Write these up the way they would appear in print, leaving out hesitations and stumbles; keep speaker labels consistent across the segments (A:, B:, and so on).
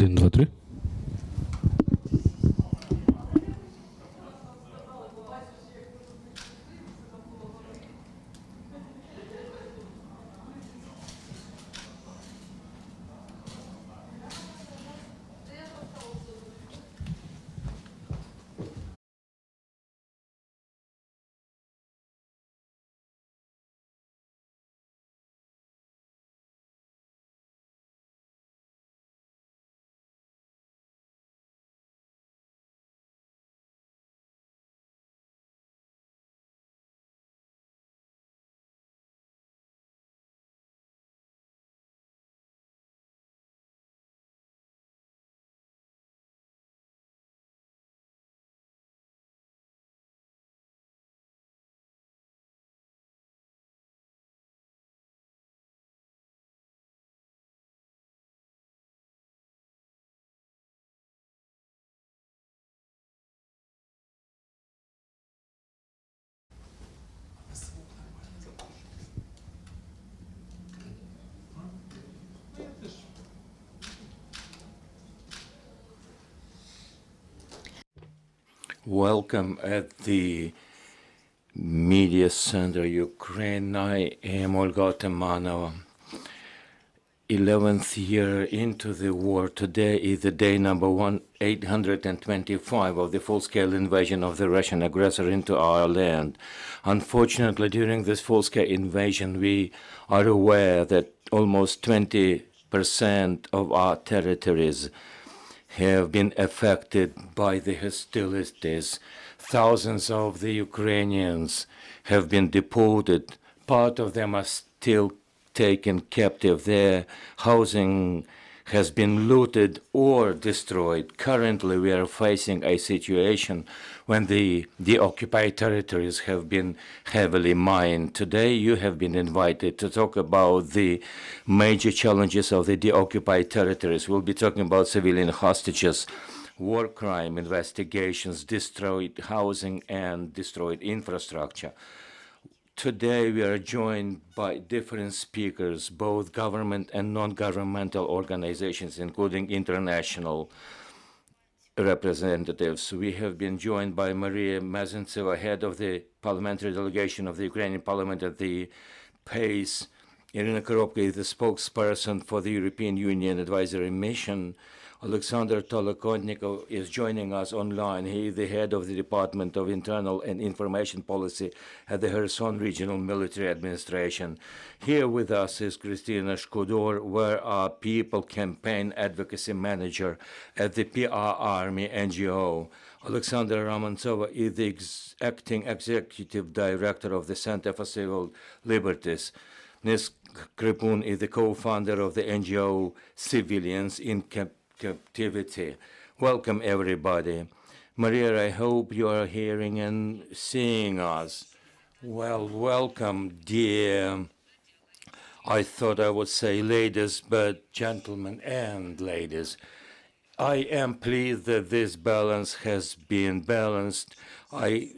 A: 1, 2, 3.
B: Welcome at the Media Center, Ukraine. I am Olga Temanova. 11th year into the war. Today is the day number 825 of the full-scale invasion of the Russian aggressor into our land. Unfortunately, during this full-scale invasion, we are aware that almost 20% of our territories have been affected by the hostilities. Thousands of the Ukrainians have been deported. Part of them are still taken captive. Their housing has been looted or destroyed. Currently, we are facing a situation when the occupied territories have been heavily mined. Today, you have been invited to talk about the major challenges of the deoccupied territories. We'll be talking about civilian hostages, war crime investigations, destroyed housing, and destroyed infrastructure. Today, we are joined by different speakers, both government and non-governmental organizations, including international representatives. We have been joined by Maria Mezentseva, head of the Parliamentary Delegation of the Ukrainian Parliament at the PACE. Iryna Korobko is the spokesperson for the European Union Advisory Mission. Oleksandr Tolokonnikov is joining us online. He is the head of the Department of Internal and Information Policy at the Kherson Regional Military Administration. Here with us is Khrystyna Shkudor, where our People Campaign Advocacy Manager at the PR Army NGO. Oleksandr Ramantsova is the acting Executive Director of the Center for Civil Liberties. Ms. Khrypun is the co-founder of the NGO Civilians in Captivity. Welcome, everybody. Maria, I hope you are hearing and seeing us. Well, welcome, dear. I thought I would say ladies, but gentlemen and ladies. I am pleased that this balance has been balanced. I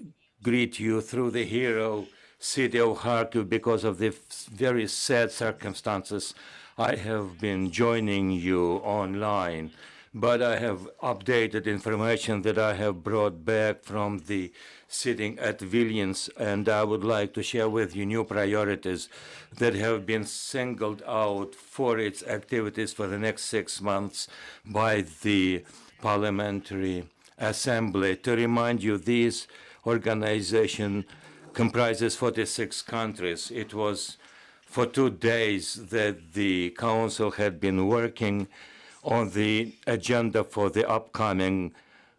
B: greet you through the hero city of Kharkiv because of the very sad circumstances. I have been joining you online, but I have updated information that I have brought back from the sitting at Vilnius, and I would like to share with you new priorities that have been singled out for its activities for the next 6 months by the Parliamentary Assembly. To remind you, this organization comprises 46 countries. It was for 2 days that the Council had been working on the agenda for the upcoming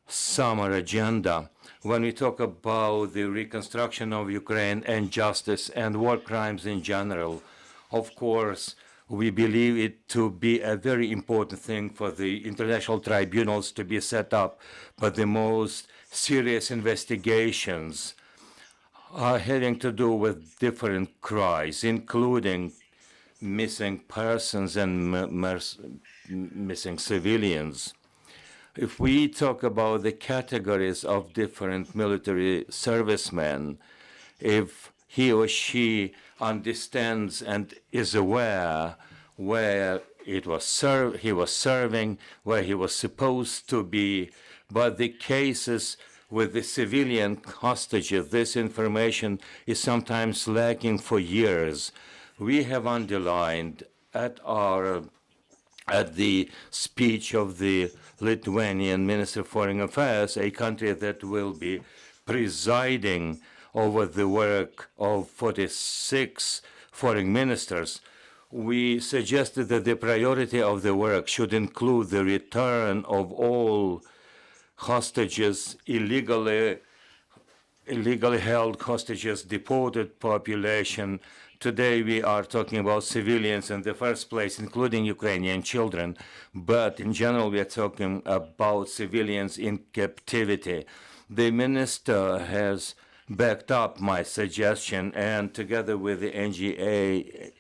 B: summer agenda. When we talk about the reconstruction of Ukraine and justice and war crimes in general, of course, we believe it to be a very important thing for the international tribunals to be set up, but the most serious investigations are having to do with different crimes, including missing persons and missing civilians. If we talk about the categories of different military servicemen, if he or she understands and is aware where he was serving, where he was supposed to be, but the cases with the civilian hostages, this information is sometimes lacking for years. We have underlined at the speech of the Lithuanian Minister of Foreign Affairs, a country that will be presiding over the work of 46 foreign ministers. We suggested that the priority of the work should include the return of all hostages, illegally held hostages, deported population. Today we are talking about civilians in the first place, including Ukrainian children, but in general we are talking about civilians in captivity. The minister has backed up my suggestion, and together with the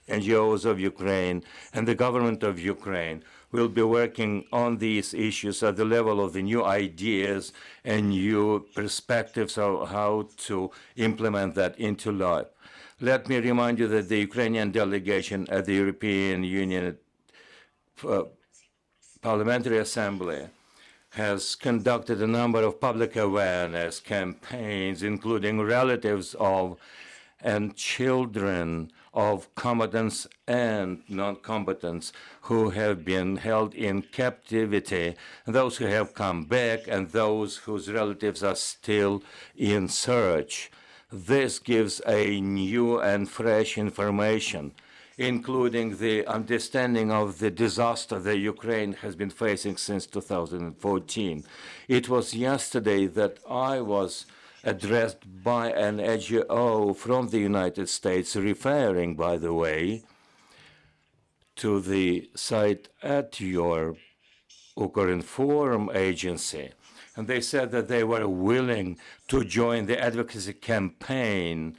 B: NGOs of Ukraine and the government of Ukraine, we'll be working on these issues at the level of the new ideas and new perspectives of how to implement that into life. Let me remind you that the Ukrainian delegation at the European Union Parliamentary Assembly has conducted a number of public awareness campaigns, including relatives of and children of combatants and non-combatants who have been held in captivity, those who have come back, and those whose relatives are still in search. This gives a new and fresh information, including the understanding of the disaster that Ukraine has been facing since 2014. It was yesterday that I was addressed by an NGO from the United States, referring, by the way, to the site at your Ukrinform agency. And they said that they were willing to join the advocacy campaign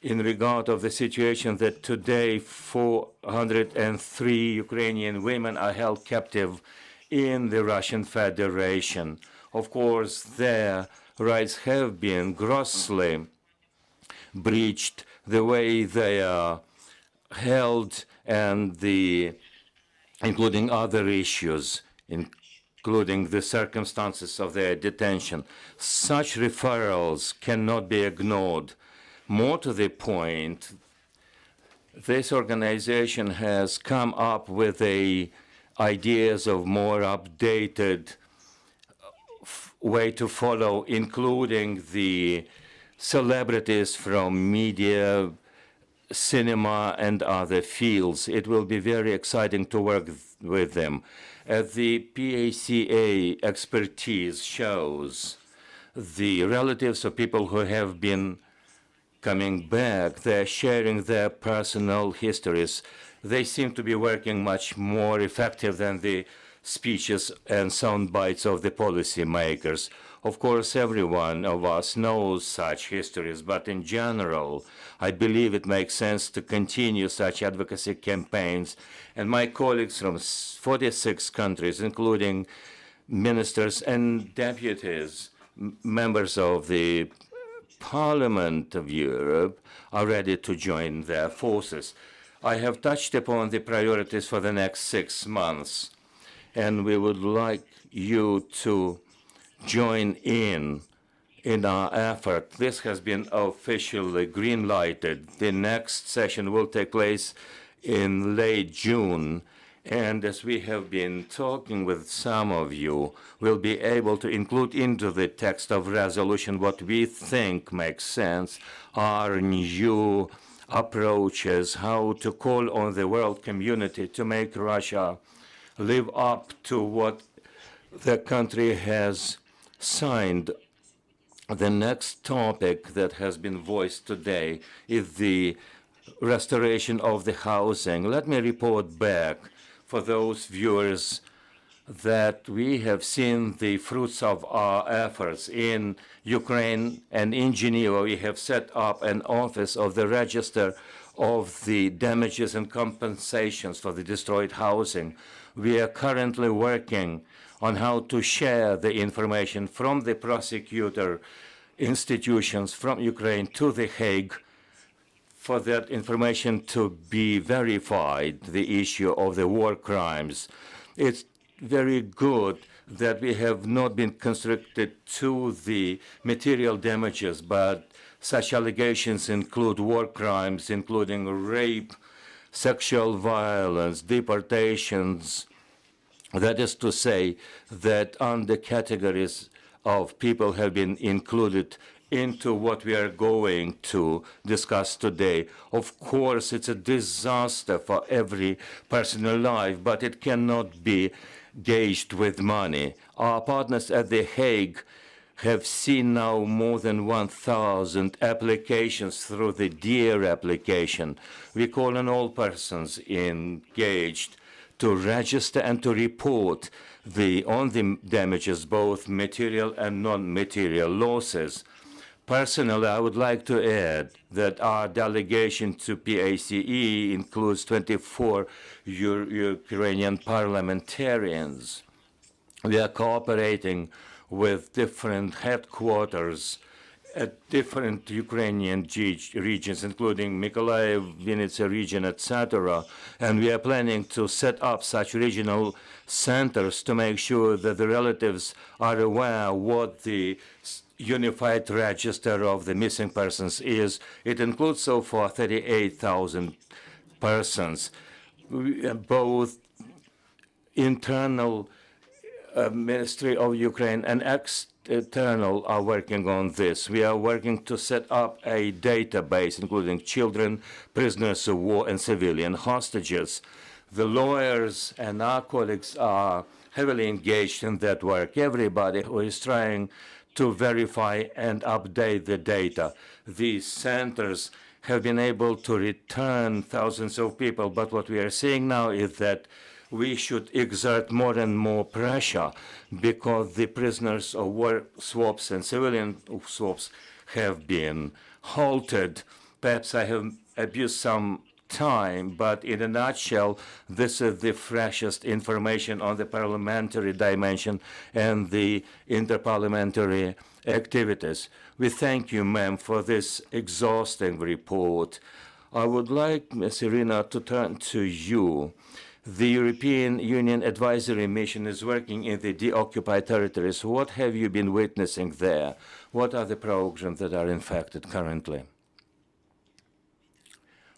B: in regard of the situation that today 403 Ukrainian women are held captive in the Russian Federation. Of course, their rights have been grossly breached, the way they are held, and including other issues, including the circumstances of their detention. Such referrals cannot be ignored. More to the point, this organization has come up with ideas of more updated way to follow, including the celebrities from media, cinema, and other fields. It will be very exciting to work with them. As the PACA expertise shows, the relatives of people who have been coming back, they're sharing their personal histories. They seem to be working much more effective than the speeches and sound bites of the policymakers. Of course, every one of us knows such histories, but in general, I believe it makes sense to continue such advocacy campaigns. And my colleagues from 46 countries, including ministers and deputies, members of the Parliament of Europe, are ready to join their forces. I have touched upon the priorities for the next 6 months, and we would like you to join in our effort. This has been officially green-lighted. The next session will take place in late June, and as we have been talking with some of you, we'll be able to include into the text of resolution what we think makes sense, our new approaches, how to call on the world community to make Russia live up to what the country has signed. The next topic that has been voiced today is the restoration of the housing. Let me report back for those viewers that we have seen the fruits of our efforts in Ukraine and in Geneva. We have set up an office of the Register of the damages and compensations for the destroyed housing. We are currently working on how to share the information from the prosecutor institutions from Ukraine to The Hague for that information to be verified, the issue of the war crimes. It's very good that we have not been constricted to the material damages, but such allegations include war crimes, including rape, sexual violence, deportations. That is to say that under categories of people have been included into what we are going to discuss today. Of course, it's a disaster for every personal life, but it cannot be gauged with money. Our partners at The Hague have seen now more than 1,000 applications through the DEAR application. We call on all persons engaged to register and to report on the damages, both material and non-material losses. Personally, I would like to add that our delegation to PACE includes 24 Ukrainian parliamentarians. We are cooperating with different headquarters at different Ukrainian regions, including Mykolaiv, Vinnytsia region, etc. And we are planning to set up such regional centers to make sure that the relatives are aware what the unified register of the missing persons is. It includes so far 38,000 persons. Both internal Ministry of Ukraine and external are working on this. We are working to set up a database including children, prisoners of war, and civilian hostages. The lawyers and our colleagues are heavily engaged in that work. Everybody who is trying to verify and update the data. These centers have been able to return thousands of people, but what we are seeing now is that we should exert more and more pressure because the prisoners of war swaps and civilian swaps have been halted. Perhaps I have abused some time, but in a nutshell, this is the freshest information on the parliamentary dimension and the interparliamentary activities. We thank you, ma'am, for this exhausting report. I would like, Ms. Iryna, to turn to you. The European Union Advisory Mission is working in the deoccupied territories. What have you been witnessing there? What are the programs that are infected currently?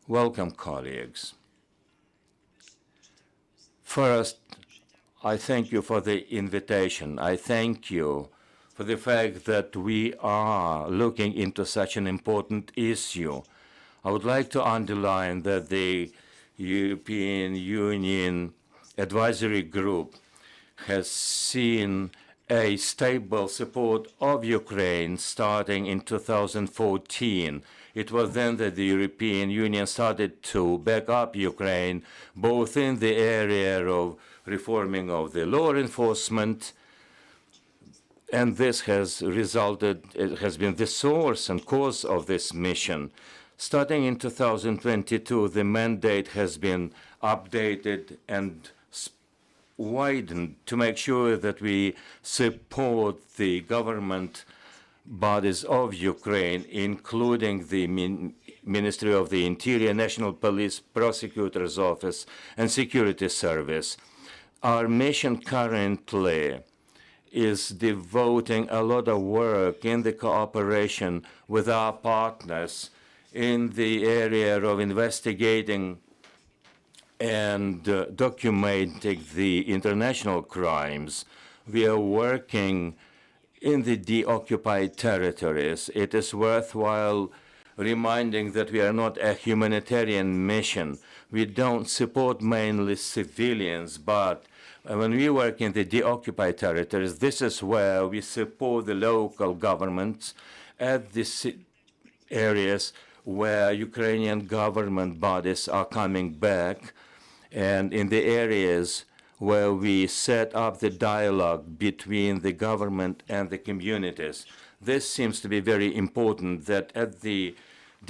B: Welcome, colleagues. First, I thank you for the invitation. I thank you for the fact that we are looking into such an important issue. I would like to underline that the European Union Advisory Group has seen a stable support of Ukraine starting in 2014. It was then that the European Union started to back up Ukraine, both in the area of reforming of the law enforcement, and this has resulted, it has been the source and cause of this mission. Starting in 2022, the mandate has been updated and widened to make sure that we support the government bodies of Ukraine, including the Ministry of the Interior, National Police, Prosecutor's Office, and Security Service. Our mission currently is devoting a lot of work in the cooperation with our partners in the area of investigating and documenting the international crimes. We are working in the deoccupied territories. It is worthwhile reminding that we are not a humanitarian mission. We don't support mainly civilians, but when we work in the deoccupied territories, this is where we support the local governments at the areas where Ukrainian government bodies are coming back, and in the areas where we set up the dialogue between the government and the communities. This seems to be very important, that at the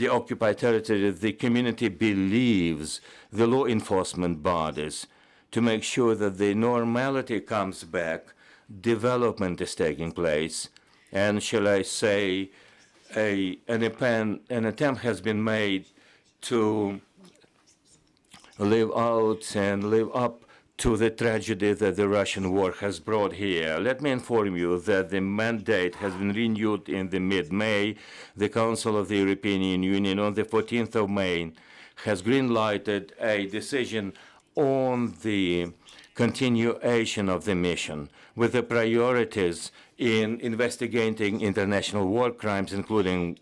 B: occupied territory, the community believes the law enforcement bodies to make sure that the normality comes back, development is taking place, and shall I say, an attempt has been made to live out and live up to the tragedy that the Russian war has brought here. Let me inform you that the mandate has been renewed in the mid-May. The Council of the European Union on the 14th of May has green-lighted a decision on the continuation of the mission with the priorities in investigating international war crimes, including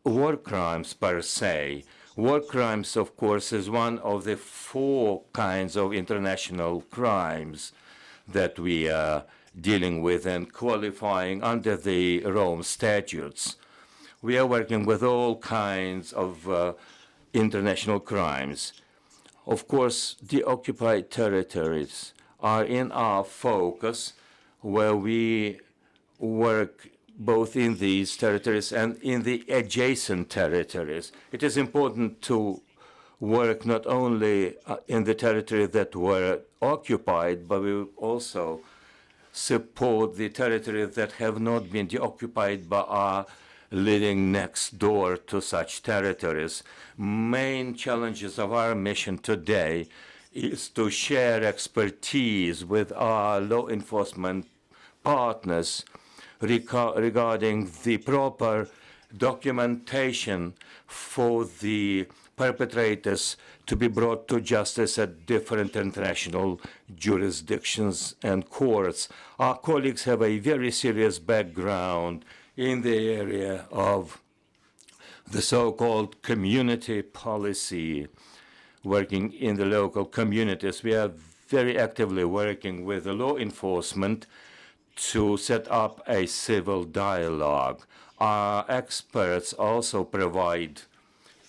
B: war crimes per se. War crimes, of course, is one of the 4 kinds of international crimes that we are dealing with and qualifying under the Rome statutes. We are working with all kinds of international crimes. Of course, the occupied territories are in our focus, where we work both in these territories and in the adjacent territories. It is important to work not only in the territory that were occupied, but we also support the territories that have not been occupied but are living next door to such territories. Main challenges of our mission today is to share expertise with our law enforcement partners regarding the proper documentation for the perpetrators to be brought to justice at different international jurisdictions and courts. Our colleagues have a very serious background in the area of the so-called community policy, working in the local communities. We are very actively working with the law enforcement to set up a civil dialogue. Our experts also provide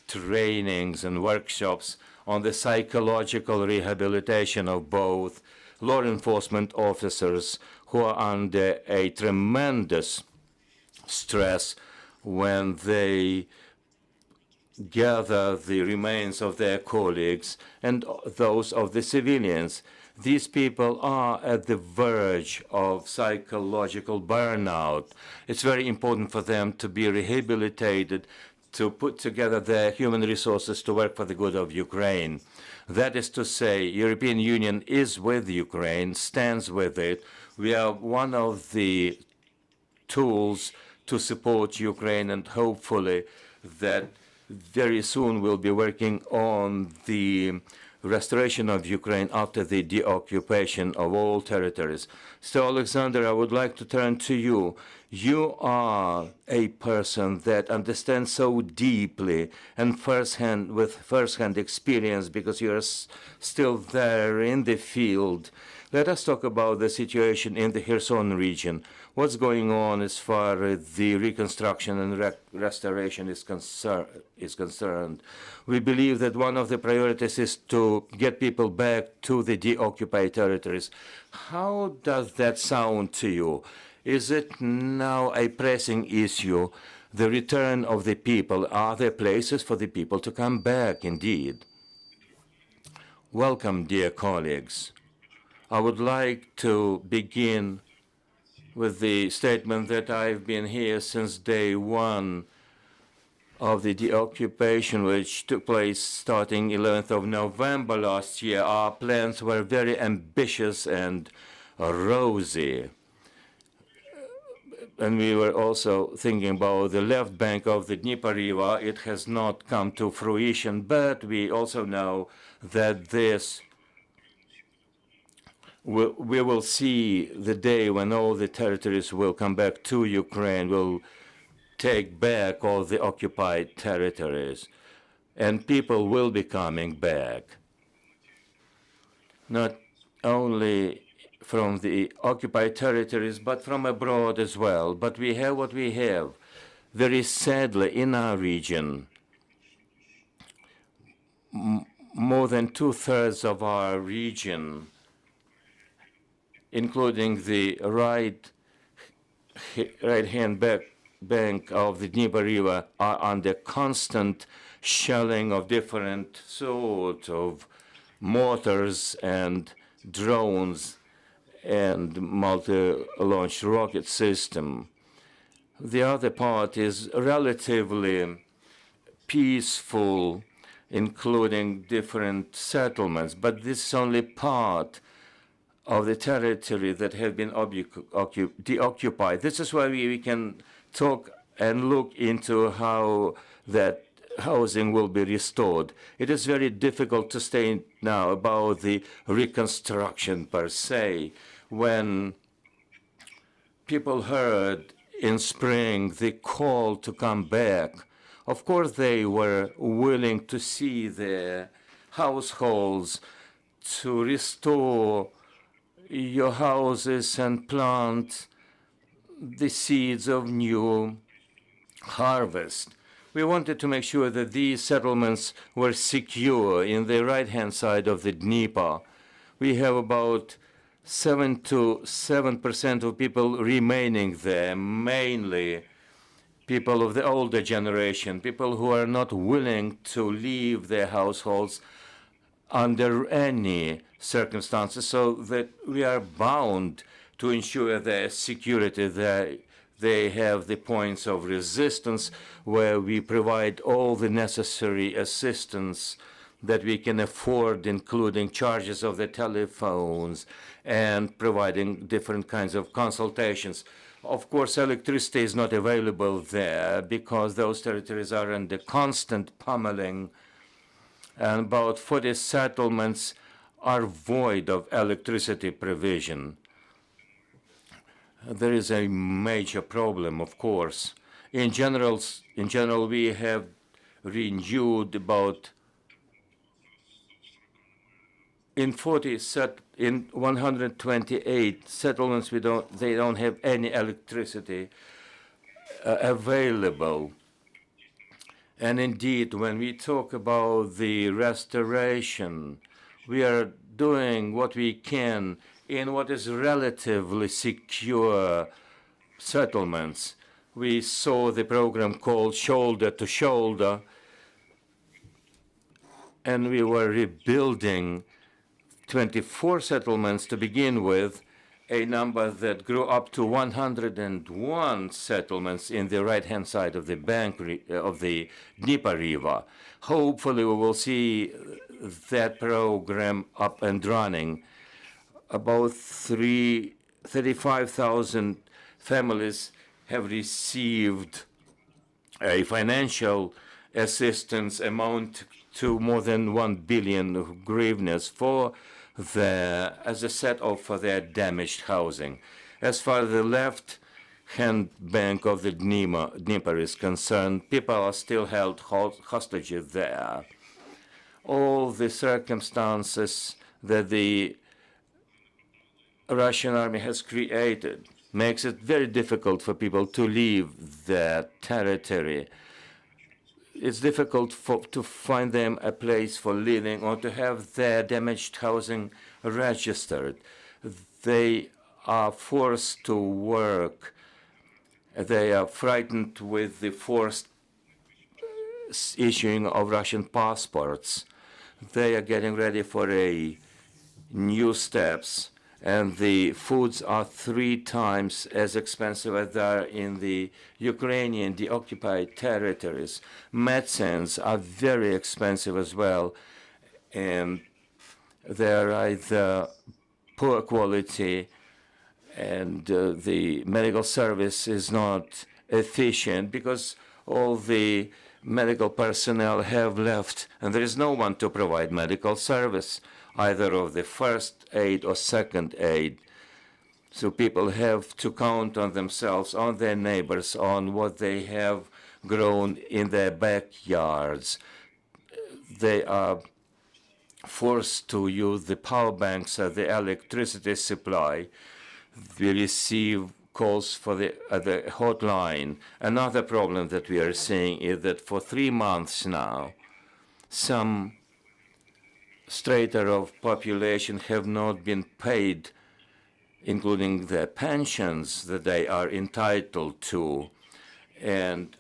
B: trainings and workshops on the psychological rehabilitation of both law enforcement officers who are under a tremendous stress when they gather the remains of their colleagues and those of the civilians. These people are at the verge of psychological burnout. It's very important for them to be rehabilitated, to put together their human resources to work for the good of Ukraine. That is to say, European Union is with Ukraine, stands with it. We are one of the tools to support Ukraine, and hopefully that very soon we'll be working on the restoration of Ukraine after the deoccupation of all territories. So, Oleksandr, I would like to turn to you. You are a person that understands so deeply and with first-hand experience, because you're still there in the field. Let us talk about the situation in the Kherson region. What's going on as far as the reconstruction and restoration is concerned? We believe that one of the priorities is to get people back to the deoccupied territories. How does that sound to you? Is it now a pressing issue, the return of the people? Are there places for the people to come back indeed? Welcome, dear colleagues. I would like to begin with the statement that I've been here since day one of the deoccupation, which took place starting 11th of November last year. Our plans were very ambitious and rosy. And we were also thinking about the left bank of the Dnieper River. It has not come to fruition, but we also know that we will see the day when all the territories will come back to Ukraine, will take back all the occupied territories, and people will be coming back, not only from the occupied territories, but from abroad as well. But we have what we have. Very sadly, in our region, more than 2/3 of our region, including the right-hand bank of the Dnieper River, are under constant shelling of different sorts of mortars and drones and multi-launch rocket system. The other part is relatively peaceful, including different settlements, but this is only part of the territory that have been deoccupied. This is why we can talk and look into how that housing will be restored. It is very difficult to say now about the reconstruction per se. When people heard in spring the call to come back, of course they were willing to see their households, to restore your houses and plant the seeds of new harvest. We wanted to make sure that these settlements were secure. In the right-hand side of the Dnieper, we have about 7% of people remaining there, mainly people of the older generation, people who are not willing to leave their households under any circumstances, so that we are bound to ensure their security. They have the points of resistance where we provide all the necessary assistance that we can afford, including charges of the telephones and providing different kinds of consultations. Of course, electricity is not available there because those territories are under constant pummeling, and about 40 settlements are void of electricity provision. There is a major problem, of course. In general, we have renewed about in 128 settlements they don't have any electricity available. And indeed, when we talk about the restoration, we are doing what we can in what is relatively secure settlements. We saw the program called Shoulder to Shoulder, and we were rebuilding 24 settlements to begin with, a number that grew up to 101 settlements in the right-hand side of the bank of the Dnieper River. Hopefully, we will see that program up and running. About 35,000 families have received a financial assistance amount to more than 1 billion hryvnias as a set-off for their damaged housing. As far as the left-hand bank of the Dnieper is concerned, people are still held hostages there. All the circumstances that the Russian army has created makes it very difficult for people to leave their territory. It's difficult to find them a place for living or to have their damaged housing registered. They are forced to work. They are frightened with the forced issuing of Russian passports. They are getting ready for new steps, and the foods are 3 times as expensive as they are in the Ukrainian, the occupied territories. Medicines are very expensive as well, and they're either poor quality, and the medical service is not efficient because all the medical personnel have left, and there is no one to provide medical service, either of the first aid or second aid. So people have to count on themselves, on their neighbors, on what they have grown in their backyards. They are forced to use the power banks as the electricity supply. We receive calls for the hotline. Another problem that we are seeing is that for 3 months now, some strata of population have not been paid, including their pensions that they are entitled to. And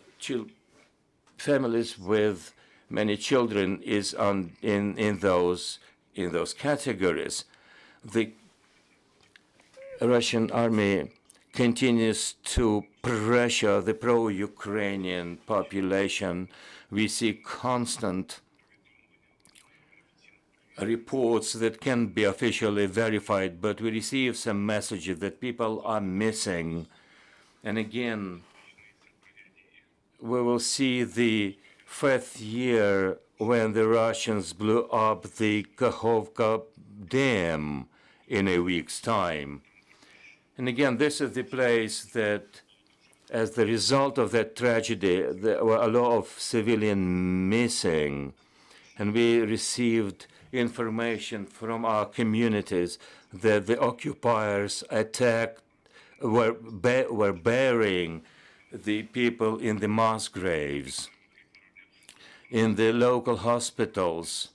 B: families with many children is in those categories. The Russian army continues to pressure the pro-Ukrainian population. We see constant reports that can be officially verified, but we receive some messages that people are missing. And again, we will see the fifth year when the Russians blew up the Kakhovka Dam in a week's time. And again, this is the place that, as the result of that tragedy, there were a lot of civilians missing. And we received information from our communities that the occupiers were burying the people in the mass graves. In the local hospitals,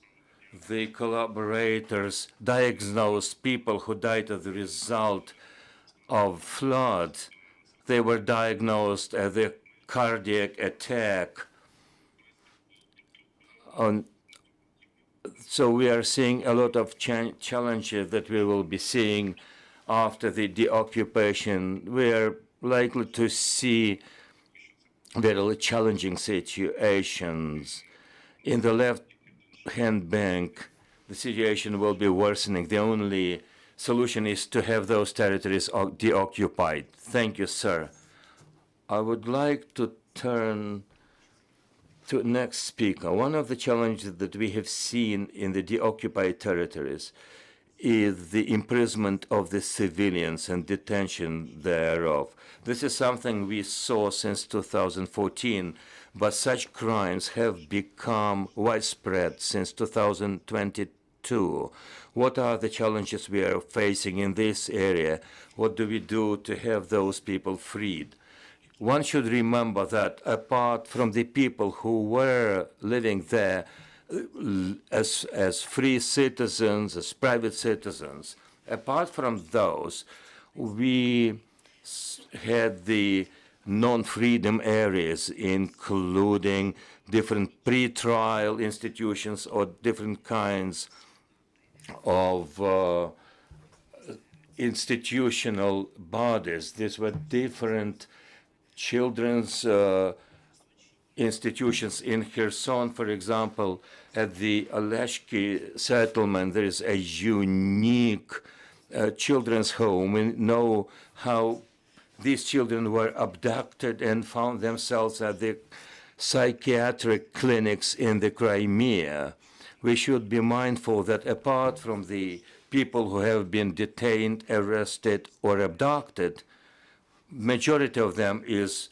B: the collaborators diagnosed people who died as a result of flood. They were diagnosed as a cardiac attack. So we are seeing a lot of challenges that we will be seeing after the deoccupation. We are likely to see very challenging situations. In the left-hand bank, the situation will be worsening. The only solution is to have those territories deoccupied. Thank you, sir. I would like to turn to the next speaker. One of the challenges that we have seen in the deoccupied territories is the imprisonment of the civilians and detention thereof. This is something we saw since 2014, but such crimes have become widespread since 2022. What are the challenges we are facing in this area? What do we do to have those people freed? One should remember that apart from the people who were living there as free citizens, as private citizens, apart from those, we had the non-freedom areas, including different pre-trial institutions or different kinds of institutional bodies. These were different children's institutions. In Kherson, for example, at the Oleksandr settlement, there is a unique children's home. We know how these children were abducted and found themselves at the psychiatric clinics in the Crimea. We should be mindful that apart from the people who have been detained, arrested, or abducted, majority of them is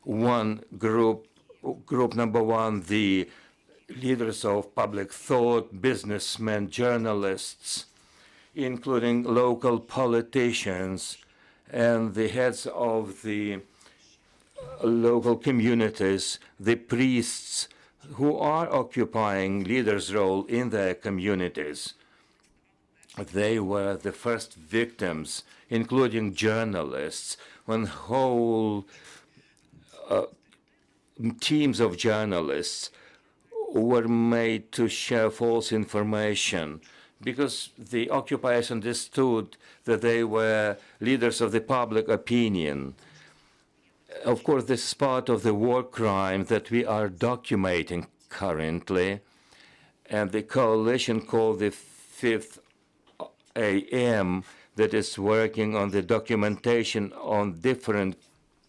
B: one group. Group number one, the leaders of public thought, businessmen, journalists, including local politicians and the heads of the local communities, the priests who are occupying leaders' role in their communities. They were the first victims, including journalists, when whole teams of journalists were made to share false information because the occupiers understood that they were leaders of the public opinion. Of course, this is part of the war crime that we are documenting currently, and the coalition called the 5th AM that is working on the documentation on different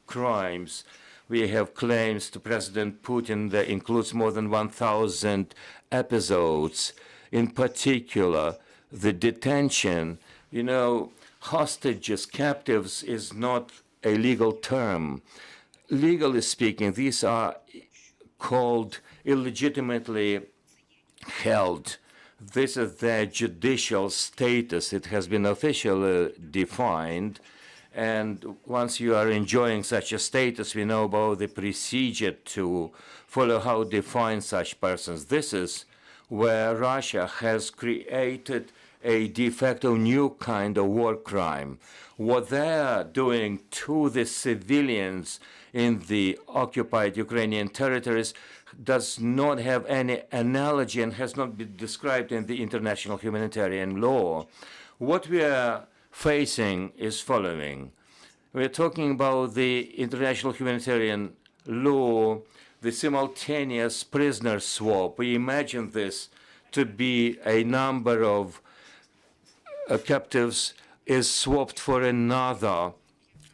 B: crimes. We have claims to President Putin that includes more than 1,000 episodes. In particular, the detention, hostages, captives is not a legal term. Legally speaking, these are called illegitimately held. This is their judicial status. It has been officially defined. And once you are enjoying such a status, we know about the procedure to follow how to define such persons. This is where Russia has created a de facto new kind of war crime. What they are doing to the civilians in the occupied Ukrainian territories does not have any analogy and has not been described in the international humanitarian law. What we are facing is following. We're talking about the international humanitarian law, the simultaneous prisoner swap. We imagine this to be a number of captives is swapped for another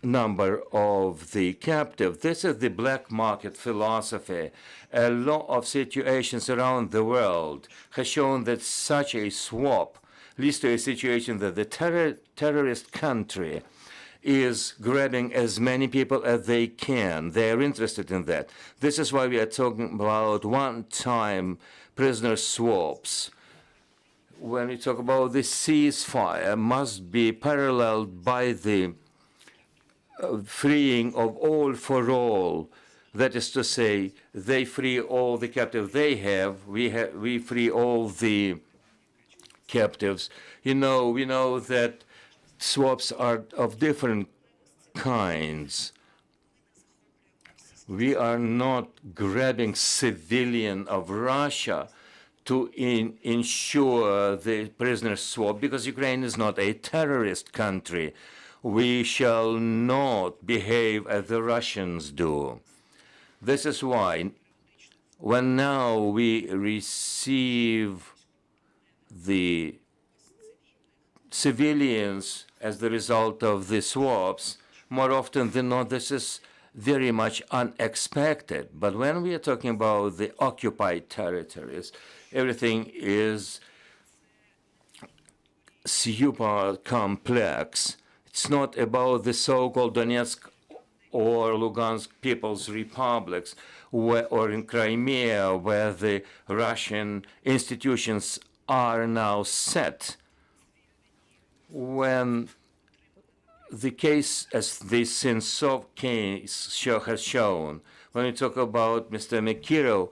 B: number of the captive. This is the black market philosophy. A lot of situations around the world has shown that such a swap leads to a situation that the terrorist country is grabbing as many people as they can. They are interested in that. This is why we are talking about one-time prisoner swaps. When we talk about the ceasefire, must be paralleled by the freeing of all for all. That is to say, they free all the captives they have. We free all the captives. We know that swaps are of different kinds. We are not grabbing civilian of Russia to ensure the prisoner swap, because Ukraine is not a terrorist country. We shall not behave as the Russians do. This is why when now we receive the civilians as the result of the swaps, more often than not, this is very much unexpected. But when we are talking about the occupied territories, everything is super complex. It's not about the so-called Donetsk or Lugansk People's Republics or in Crimea, where the Russian institutions are now set. When the case, as the Sentsov case has shown, when we talk about Mr. Mikiro,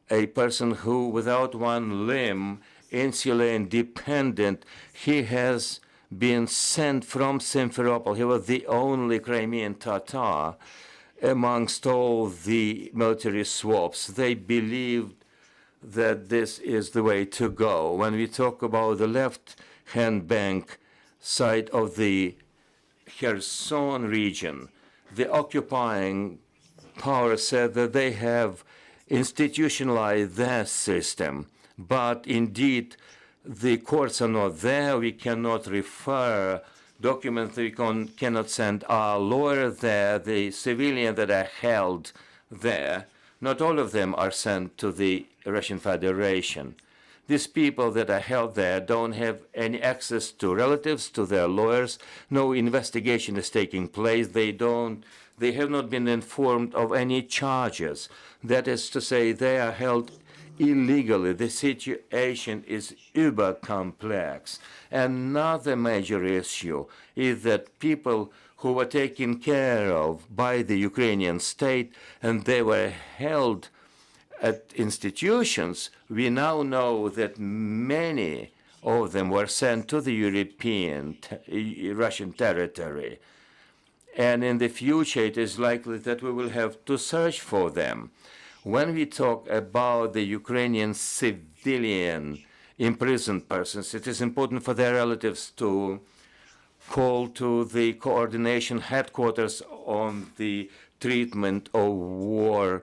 B: a person who without one limb, insular and dependent, he has been sent from Simferopol. He was the only Crimean Tatar amongst all the military swaps. They believed that this is the way to go. When we talk about the left-hand bank side of the Kherson region, the occupying power said that they have institutionalized their system, but indeed the courts are not there. We cannot refer documents. We cannot send our lawyer there. The civilians that are held there, not all of them are sent to the Russian Federation. These people that are held there don't have any access to relatives, to their lawyers. No investigation is taking place. They have not been informed of any charges. That is to say, they are held illegally. The situation is uber complex. Another major issue is that people who were taken care of by the Ukrainian state and they were held at institutions, we now know that many of them were sent to the European Russian territory. And in the future, it is likely that we will have to search for them. When we talk about the Ukrainian civilian imprisoned persons, it is important for their relatives to call to the coordination headquarters on the treatment of war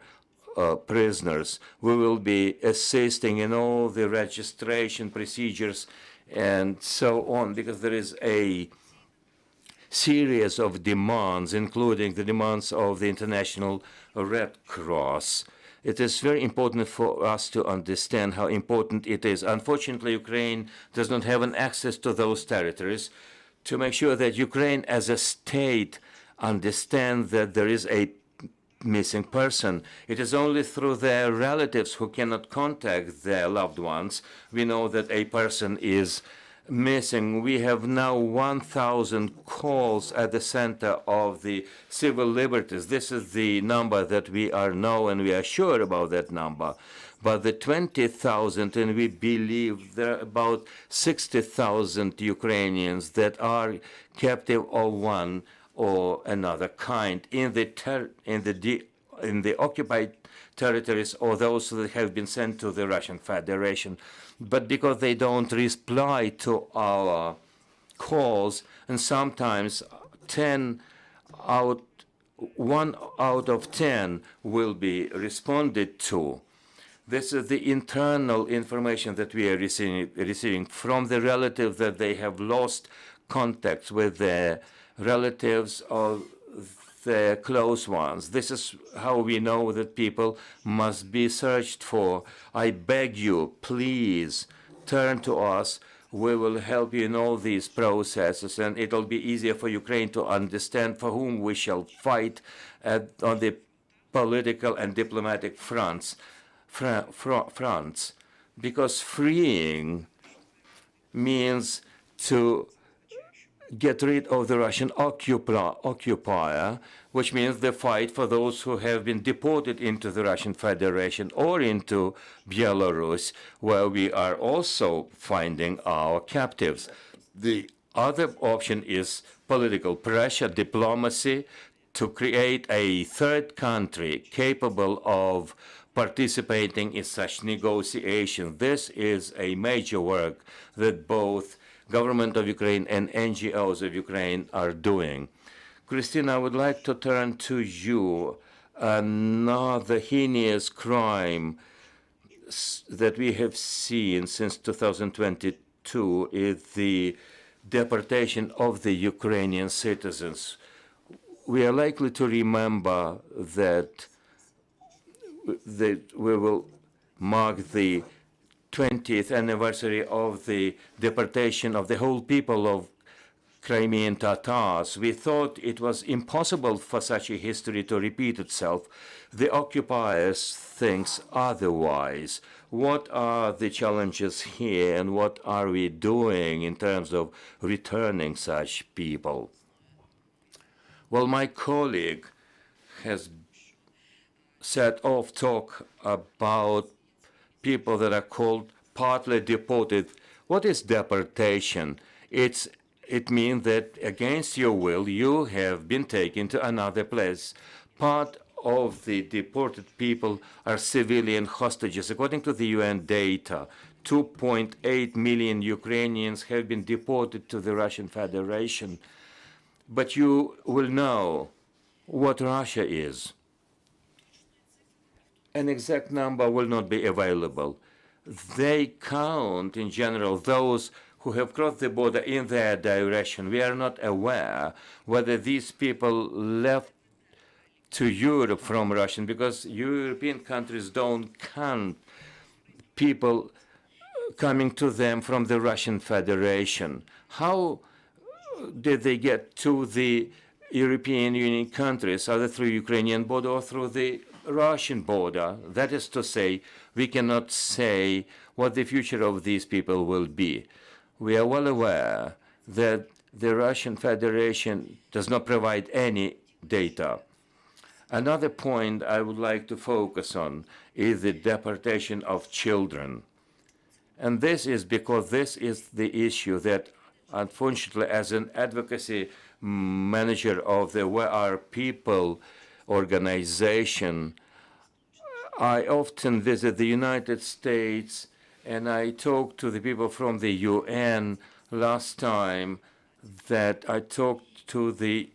B: prisoners. We will be assisting in all the registration procedures and so on, because there is a series of demands, including the demands of the International Red Cross. It is very important for us to understand how important it is. Unfortunately, Ukraine does not have an access to those territories. To make sure that Ukraine as a state understands that there is a missing person, it is only through their relatives who cannot contact their loved ones. We know that a person is missing. We have now 1,000 calls at the center of the civil liberties. This is the number that we are know, and we are sure about that number. But the 20,000, and we believe there are about 60,000 Ukrainians that are captive of one or another kind in the occupied territories, or those that have been sent to the Russian Federation. But because they don't reply to our calls, and sometimes 1 out of 10 will be responded to. This is the internal information that we are receiving from the relatives, that they have lost contacts with their relatives or their close ones. This is how we know that people must be searched for. I beg you, please turn to us. We will help you in all these processes, and it'll be easier for Ukraine to understand for whom we shall fight on the political and diplomatic fronts, because freeing means to get rid of the Russian occupier, which means the fight for those who have been deported into the Russian Federation or into Belarus, where we are also finding our captives. The other option is political pressure, diplomacy, to create a third country capable of participating in such negotiations. This is a major work that both government of Ukraine and NGOs of Ukraine are doing. Khrystyna, I would like to turn to you. Another heinous crime that we have seen since 2022 is the deportation of the Ukrainian citizens. We are likely to remember that we will mark the 20th anniversary of the deportation of the whole people of Crimean Tatars. We thought it was impossible for such a history to repeat itself. The occupiers think otherwise. What are the challenges here, and what are we doing in terms of returning such people? Well, my colleague has set off talk about people that are called partly deported. What is deportation? It means that against your will, you have been taken to another place. Part of the deported people are civilian hostages. According to the UN data, 2.8 million Ukrainians have been deported to the Russian Federation. But you will know what Russia is. An exact number will not be available. They count, in general, those who have crossed the border in their direction. We are not aware whether these people left to Europe from Russia, because European countries don't count people coming to them from the Russian Federation. How did they get to the European Union countries, either through Ukrainian border or through the Russian border? That is to say, we cannot say what the future of these people will be. We are well aware that the Russian Federation does not provide any data. Another point I would like to focus on is the deportation of children. And this is because this is the issue that, unfortunately, as an advocacy manager of the Where Are People organization, I often visit the United States, and I talked to the people from the UN. Last time that I talked to the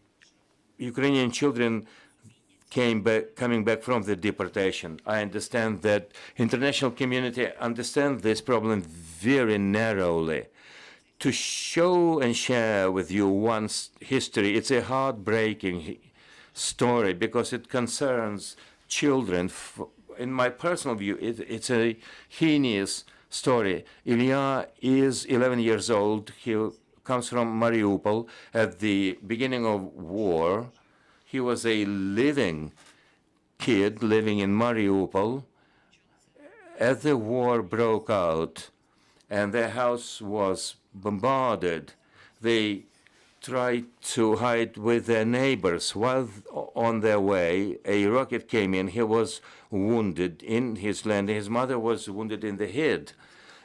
B: Ukrainian children coming back from the deportation. I understand that international community understands this problem very narrowly. To show and share with you one's history, it's a heartbreaking story because it concerns children. In my personal view, it's a heinous story. Yuliia is 11 years old. He comes from Mariupol at the beginning of war. He was a living kid living in Mariupol. As the war broke out and their house was bombarded, they tried to hide with their neighbors. While on their way, a rocket came in. He was wounded in his landing. His mother was wounded in the head.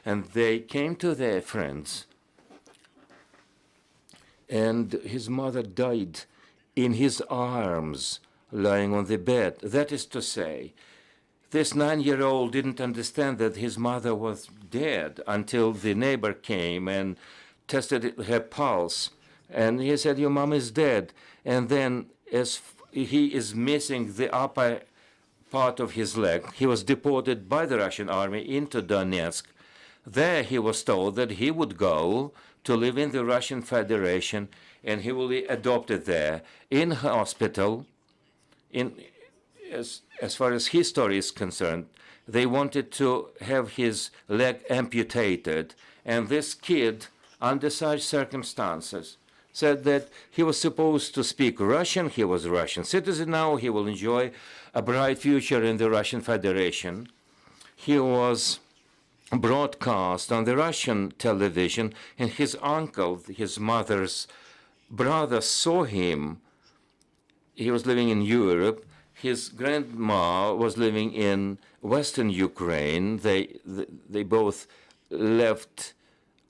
B: And they came to their friends. And his mother died in his arms, lying on the bed. That is to say, this 9-year-old didn't understand that his mother was dead until the neighbor came and tested her pulse. And he said, your mom is dead. And then as he is missing the upper part of his leg, he was deported by the Russian army into Donetsk. There he was told that he would go to live in the Russian Federation and he will be adopted there in hospital. As far as his story is concerned, they wanted to have his leg amputated, and this kid, under such circumstances, said that he was supposed to speak Russian. He was a Russian citizen now. He will enjoy a bright future in the Russian Federation. He was broadcast on the Russian television, and his uncle, his mother's brother, saw him. He was living in Europe. His grandma was living in Western Ukraine. They both left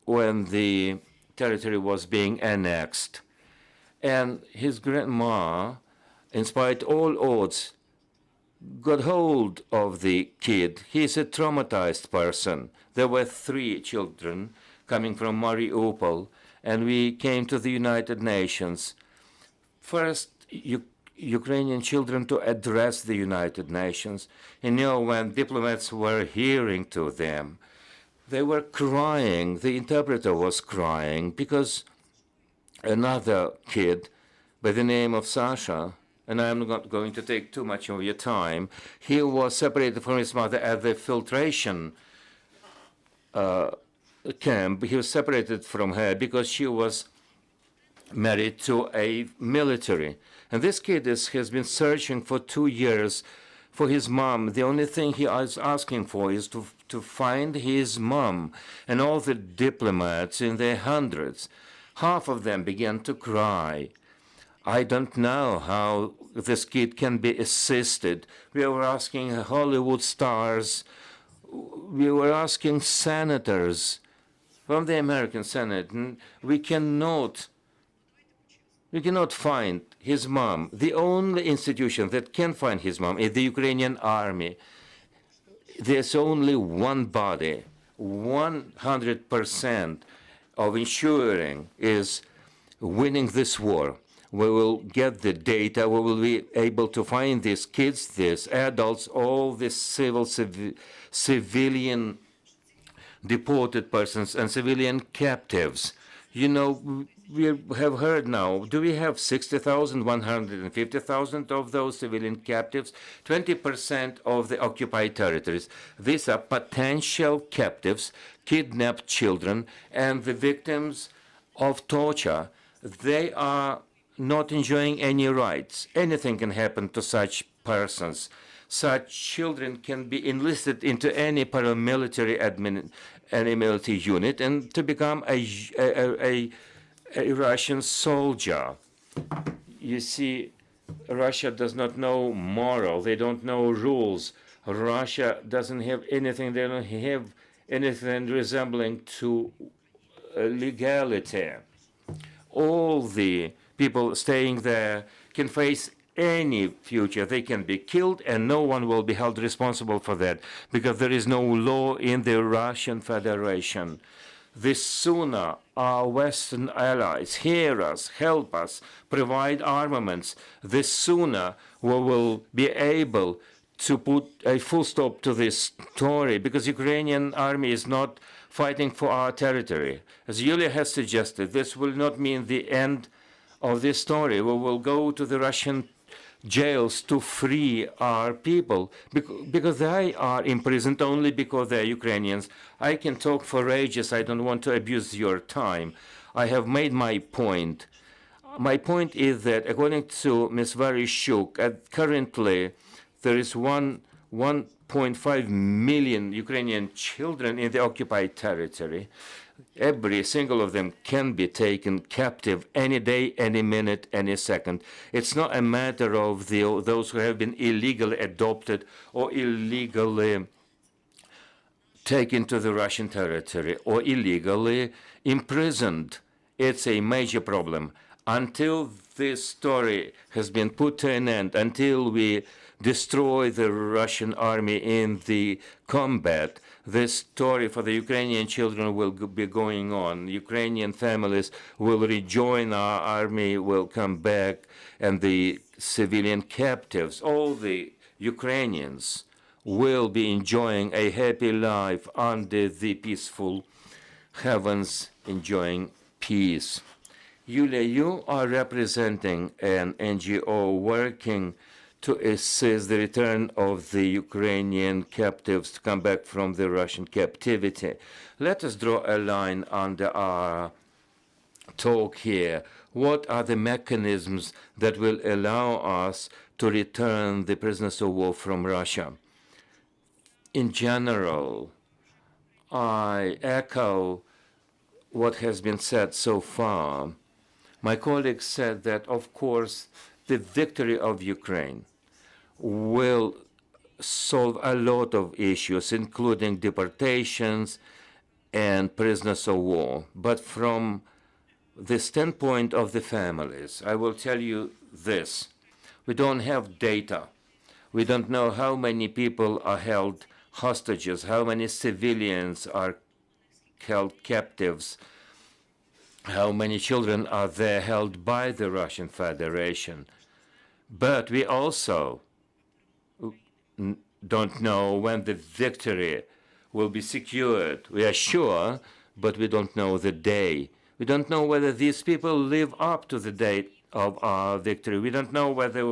B: when the territory was being annexed. And his grandma, in spite of all odds, got hold of the kid. He's a traumatized person. There were 3 children coming from Mariupol, and we came to the United Nations. First, Ukrainian children to address the United Nations. And when diplomats were hearing to them, they were crying. The interpreter was crying because another kid by the name of Sasha, and I'm not going to take too much of your time, he was separated from his mother at the filtration camp. He was separated from her because she was married to a military. And this kid has been searching for 2 years for his mom. The only thing he is asking for is to find his mom. And all the diplomats, in their hundreds, half of them began to cry. I don't know how this kid can be assisted. We were asking Hollywood stars. We were asking senators from the American Senate. And we cannot find his mom. The only institution that can find his mom is the Ukrainian army. There's only one body. 100% of ensuring is winning this war. We will get the data. We will be able to find these kids, these adults, all these civilian deported persons and civilian captives. We have heard now, do we have 60,000, 150,000 of those civilian captives? 20% of the occupied territories. These are potential captives, kidnapped children, and the victims of torture. They are not enjoying any rights. Anything can happen to such persons. Such children can be enlisted into any paramilitary military unit and to become a Russian soldier. You see, Russia does not know moral. They don't know rules. Russia doesn't have anything. They don't have anything resembling to legality. All the people staying there can face any future. They can be killed, and no one will be held responsible for that because there is no law in the Russian Federation. The sooner our Western allies hear us, help us, provide armaments, the sooner we will be able to put a full stop to this story, because Ukrainian army is not fighting for our territory. As Yuliia has suggested, this will not mean the end of this story. We will go to the Russian jails to free our people because they are imprisoned only because they're Ukrainians. I can talk for ages. I don't want to abuse your time. I have made my point. My point is that according to Ms. Vereshchuk, currently there is 1.5 million Ukrainian children in the occupied territory. Every single of them can be taken captive any day, any minute, any second. It's not a matter of those who have been illegally adopted or illegally taken to the Russian territory or illegally imprisoned. It's a major problem. Until this story has been put to an end, until we destroy the Russian army in the combat, this story for the Ukrainian children will be going on. Ukrainian families will rejoin our army, will come back, and the civilian captives, all the Ukrainians, will be enjoying a happy life under the peaceful heavens, enjoying peace. Yuliia, you are representing an NGO working to assist the return of the Ukrainian captives to come back from the Russian captivity. Let us draw a line under our talk here. What are the mechanisms that will allow us to return the prisoners of war from Russia? In general, I echo what has been said so far. My colleague said that, of course, the victory of Ukraine will solve a lot of issues, including deportations and prisoners of war. But from the standpoint of the families, I will tell you this. We don't have data. We don't know how many people are held hostages, how many civilians are held captives, how many children are there held by the Russian Federation. But we also don't know when the victory will be secured. We are sure, but we don't know the day. We don't know whether these people live up to the date of our victory. We don't know whether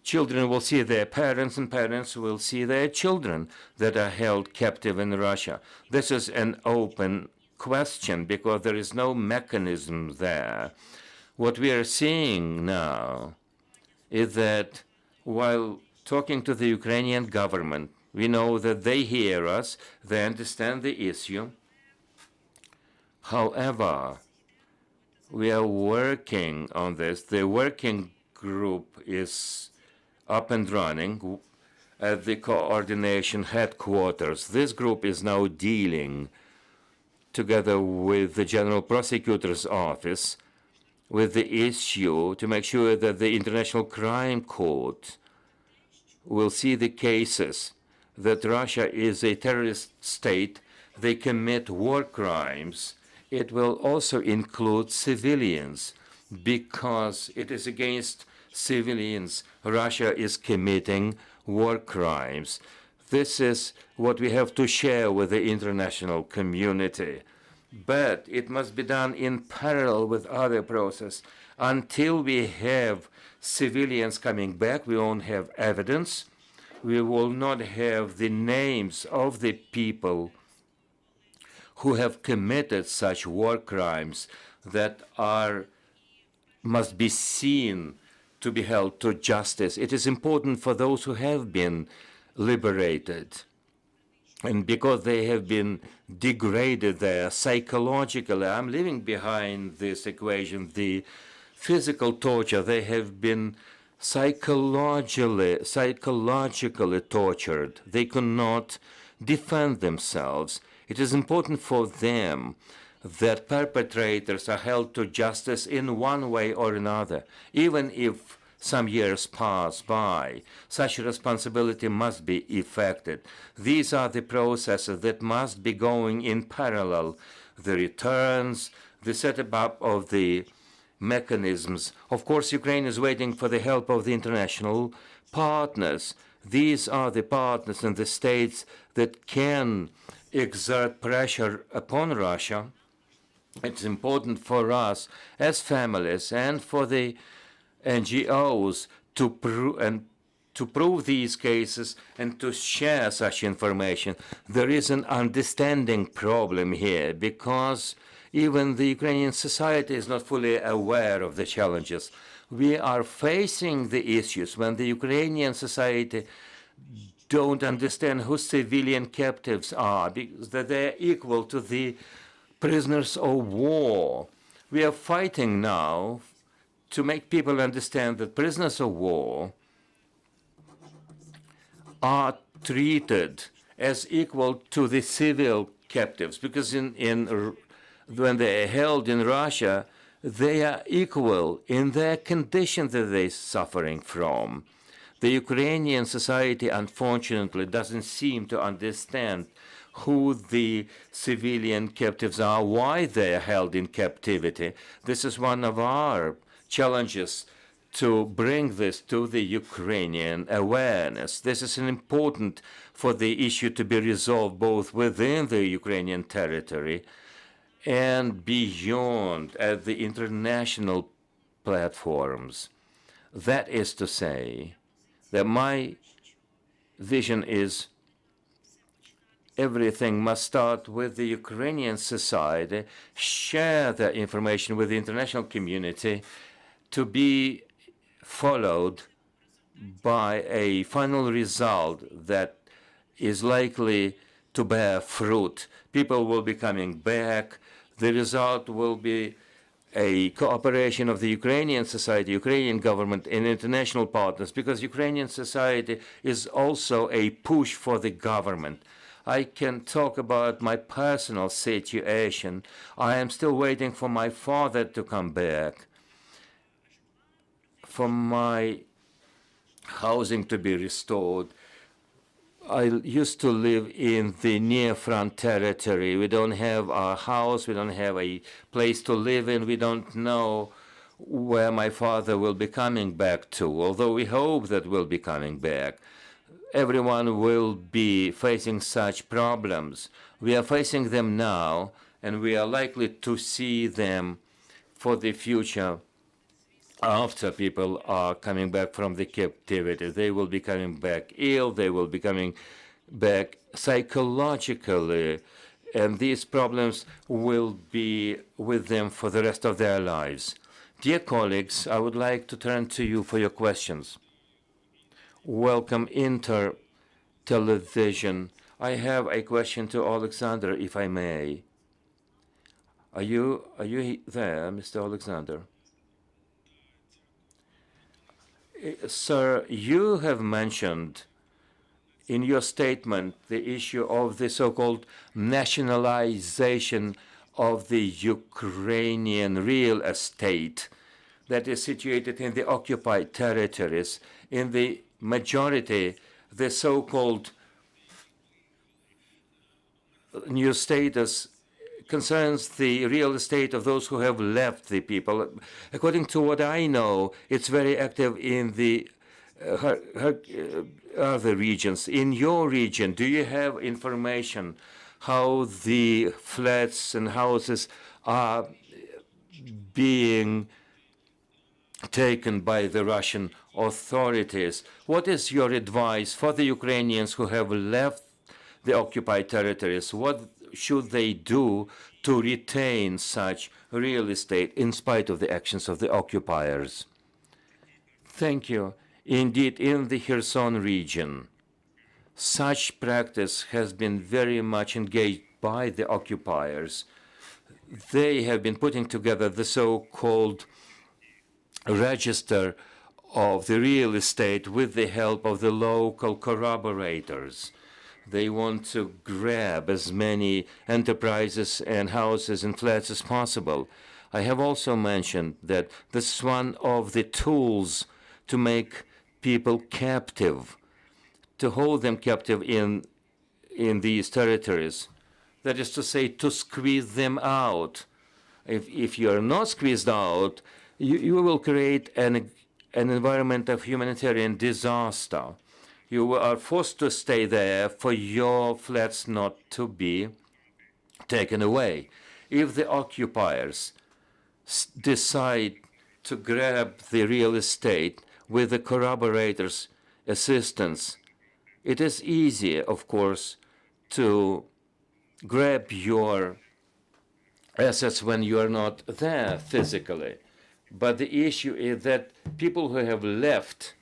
B: children will see their parents and parents will see their children that are held captive in Russia. This is an open question because there is no mechanism there. What we are seeing now is that while talking to the Ukrainian government, we know that they hear us, they understand the issue. However, we are working on this. The working group is up and running at the coordination headquarters. This group is now dealing together with the General Prosecutor's Office with the issue to make sure that the International Crime Court will see the cases that Russia is a terrorist state, they commit war crimes. It will also include civilians because it is against civilians Russia is committing war crimes. This is what we have to share with the international community. But it must be done in parallel with other process. Until we have civilians coming back, we won't have evidence. We will not have the names of the people who have committed such war crimes that must be seen to be held to justice. It is important for those who have been liberated. And because they have been degraded there psychologically, I'm leaving behind this equation the physical torture. They have been psychologically tortured. They cannot defend themselves. It is important for them that perpetrators are held to justice in one way or another, even if some years pass by. Such responsibility must be effected. These are the processes that must be going in parallel. The returns, the setup of the mechanisms. Of course, Ukraine is waiting for the help of the international partners. These are the partners and the states that can exert pressure upon Russia. It's important for us as families and for the NGOs to prove these cases and to share such information. There is an understanding problem here because even the Ukrainian society is not fully aware of the challenges. We are facing the issues when the Ukrainian society don't understand who civilian captives are, because that they're equal to the prisoners of war. We are fighting now to make people understand that prisoners of war are treated as equal to the civil captives, because when they are held in Russia, they are equal in their condition that they're suffering from. The Ukrainian society, unfortunately, doesn't seem to understand who the civilian captives are, why they are held in captivity. This is one of our challenges, to bring this to the Ukrainian awareness. This is important for the issue to be resolved both within the Ukrainian territory and beyond at the international platforms. That is to say, that my vision is everything must start with the Ukrainian society, share the information with the international community to be followed by a final result that is likely to bear fruit. People will be coming back. The result will be a cooperation of the Ukrainian society, Ukrainian government, and international partners, because Ukrainian society is also a push for the government. I can talk about my personal situation. I am still waiting for my father to come back, for my housing to be restored. I used to live in the near front territory. We don't have our house, we don't have a place to live in, we don't know where my father will be coming back to, although we hope that we'll be coming back. Everyone will be facing such problems. We are facing them now, and we are likely to see them for the future. After people are coming back from the captivity, they will be coming back ill, they will be coming back psychologically, and these problems will be with them for the rest of their lives. Dear colleagues, I would like to turn to you for your questions. Welcome, Inter Television. I have a question to Oleksandr, if I may. Are you there, Mr. Oleksandr? Sir, you have mentioned in your statement the issue of the so-called nationalization of the Ukrainian real estate that is situated in the occupied territories. In the majority, the so-called new status concerns the real estate of those who have left the people. According to what I know, it's very active in the other regions. In your region, do you have information how the flats and houses are being taken by the Russian authorities? What is your advice for the Ukrainians who have left the occupied territories? What should they do to retain such real estate in spite of the actions of the occupiers? Thank you. Indeed, in the Kherson region, such practice has been very much engaged by the occupiers. They have been putting together the so-called register of the real estate with the help of the local corroborators. They want to grab as many enterprises and houses and flats as possible. I have also mentioned that this is one of the tools to make people captive, to hold them captive in these territories. That is to say, to squeeze them out. If you are not squeezed out, you will create an environment of humanitarian disaster. You are forced to stay there for your flats not to be taken away. If the occupiers decide to grab the real estate with the corroborators' assistance, it is easy, of course, to grab your assets when you are not there physically. But the issue is that people who have left,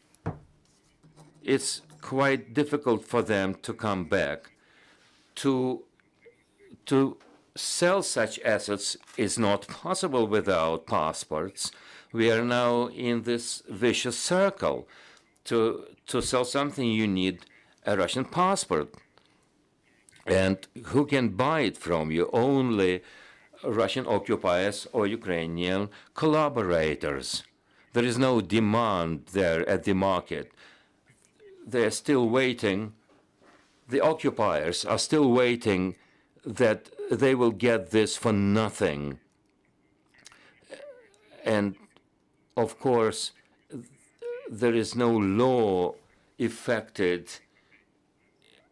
B: it's quite difficult for them to come back. To sell such assets is not possible without passports. We are now in this vicious circle. To sell something, you need a Russian passport. And who can buy it from you? Only Russian occupiers or Ukrainian collaborators. There is no demand there at the market. They're still waiting. The occupiers are still waiting that they will get this for nothing. And of course, there is no law effected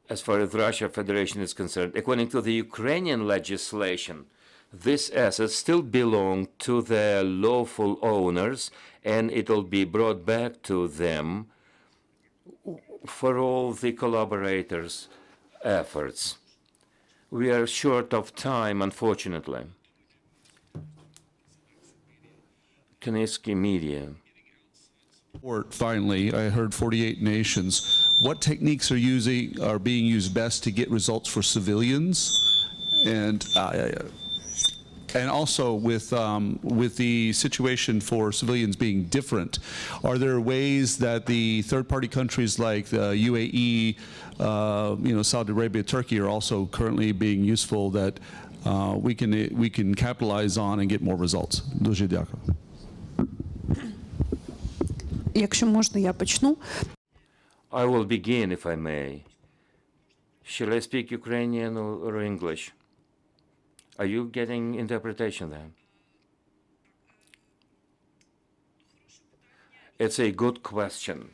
B: as far as Russia Federation is concerned. According to the Ukrainian legislation, this asset still belongs to their lawful owners, and it will be brought back to them for all the collaborators' efforts. We are short of time, unfortunately. Kanievsky Media.
A: Finally, I heard 48 nations. What techniques are being used best to get results for civilians, and also with the situation for civilians being different, are there ways that the third-party countries like the UAE, Saudi Arabia, Turkey are also currently being useful that we can capitalize on and get more results? Дуже дякую.
C: Якщо можна, я почну.
B: I will begin, if I may. Shall I speak Ukrainian or English? Are you getting interpretation then? It's a good question.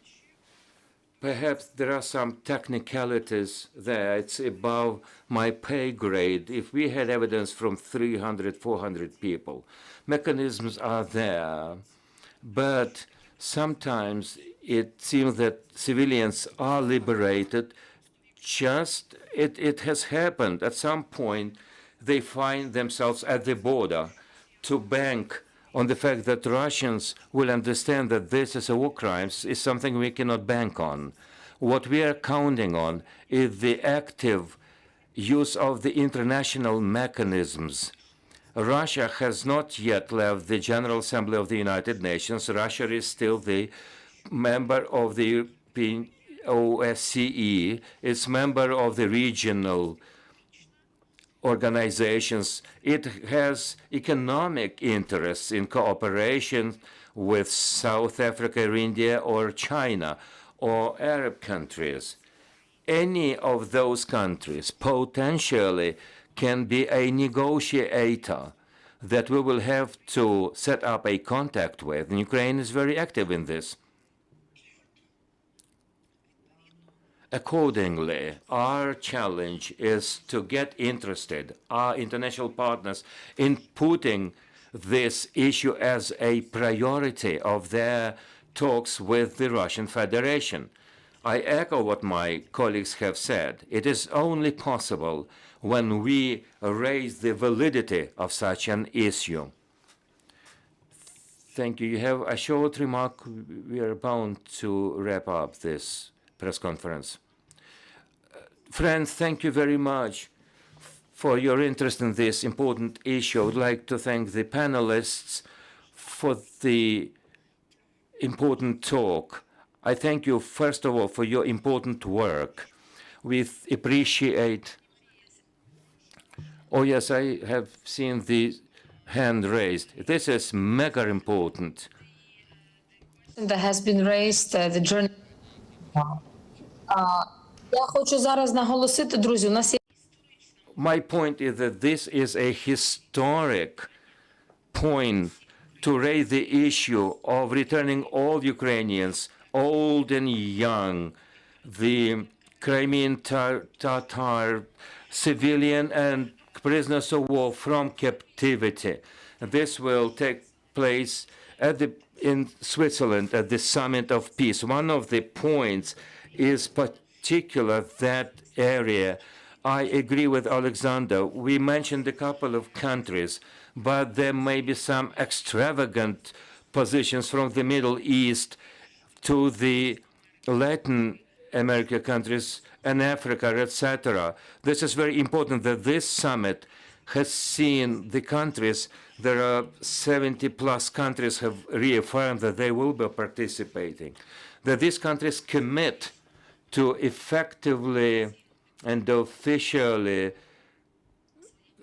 B: Perhaps there are some technicalities there. It's above my pay grade. If we had evidence from 300, 400 people, mechanisms are there. But sometimes it seems that civilians are liberated. It has happened. At some point, they find themselves at the border to bank on the fact that Russians will understand that this is a war crime is something we cannot bank on. What we are counting on is the active use of the international mechanisms. Russia has not yet left the General Assembly of the United Nations. Russia is still the member of the European OSCE. It's member of the regional organizations. It has economic interests in cooperation with South Africa or India or China or Arab countries. Any of those countries potentially can be a negotiator that we will have to set up a contact with. And Ukraine is very active in this. Accordingly, our challenge is to get interested, our international partners, in putting this issue as a priority of their talks with the Russian Federation. I echo what my colleagues have said. It is only possible when we raise the validity of such an issue. Thank you. You have a short remark. We are bound to wrap up this press conference. Friends, thank you very much for your interest in this important issue. I would like to thank the panelists for the important talk. I thank you, first of all, for your important work. We appreciate. Oh, yes, I have seen the hand raised. This is mega important.
D: That has been raised, the journey. Я хочу зараз наголосити, друзі, у нас є.
B: My point is that this is a historic point to raise the issue of returning all Ukrainians, old and young, the Crimean Tatar, civilian and prisoners of war from captivity. This will take place in Switzerland at the Summit of Peace. One of the points is particular that area. I agree with Oleksandr. We mentioned a couple of countries, but there may be some extravagant positions from the Middle East to the Latin America countries and Africa, etc. This is very important that this summit has seen the countries. There are 70 plus countries have reaffirmed that they will be participating, that these countries commit to effectively and officially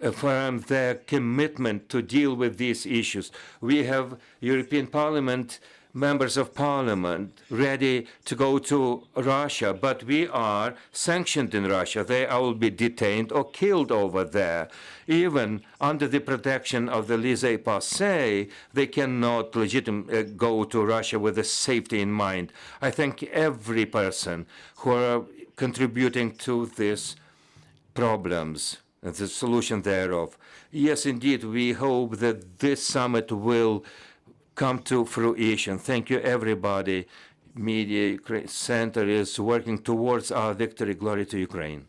B: affirm their commitment to deal with these issues. We have European Parliament, members of Parliament ready to go to Russia, but we are sanctioned in Russia. They will be detained or killed over there. Even under the protection of the laissez-passer, they cannot legitimately go to Russia with the safety in mind. I thank every person who are contributing to these problems and the solution thereof. Yes, indeed, we hope that this summit will come to fruition. Thank you, everybody. Media Center is working towards our victory. Glory to Ukraine.